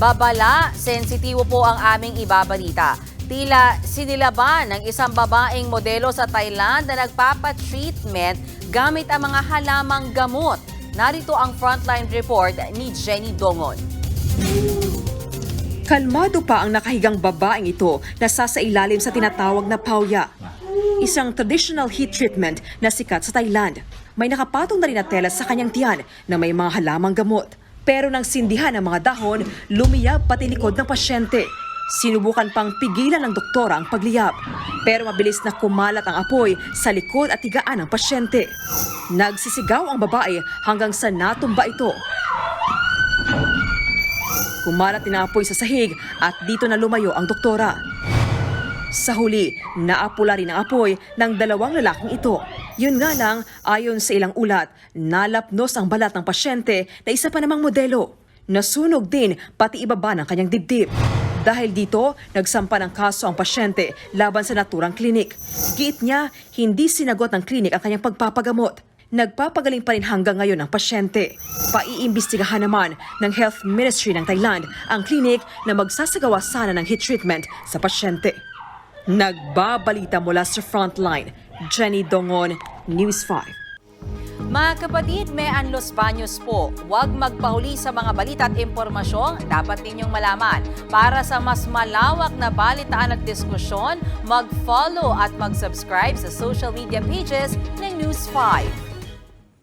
Babala, sensitibo po ang aming ibabalita. Tila sinilaban ng isang babaeng modelo sa Thailand na nagpapatreatment gamit ang mga halamang gamot. Narito ang frontline report ni Jenny Dongon. Kalmado pa ang nakahigang babaeng ito na sasailalim sa tinatawag na pauya. Isang traditional heat treatment na sikat sa Thailand. May nakapatong na rin na tela sa kanyang tiyan na may mga halamang gamot. Pero nang sindihan ang mga dahon, lumiyab pati likod ng pasyente. Sinubukan pang pigilan ng doktora ang pagliyab. Pero mabilis na kumalat ang apoy sa likod at tigaan ng pasyente. Nagsisigaw ang babae hanggang sa natumba ito. Kumalat din ang apoy sa sahig at dito na lumayo ang doktora. Sa huli, naapula rin ang apoy ng dalawang lalaking ito. Yun nga lang, ayon sa ilang ulat, nalapnos ang balat ng pasyente na isa pa namang modelo. Nasunog din pati ibaba ng kanyang dibdib. Dahil dito, nagsampa ng kaso ang pasyente laban sa naturang klinik. Giit niya, hindi sinagot ng klinik ang kanyang pagpapagamot. Nagpapagaling pa rin hanggang ngayon ang pasyente. Paiimbestigahan naman ng Health Ministry ng Thailand ang klinik na magsasagawa sana ng heat treatment sa pasyente. Nagbabalita mula sa Frontline, Jenny Dongon, News 5. Mga kapatid, may Los Baños po. Huwag magpahuli sa mga balita at impormasyong dapat ninyong malaman. Para sa mas malawak na balitaan at diskusyon, mag-follow at mag-subscribe sa social media pages ng News 5.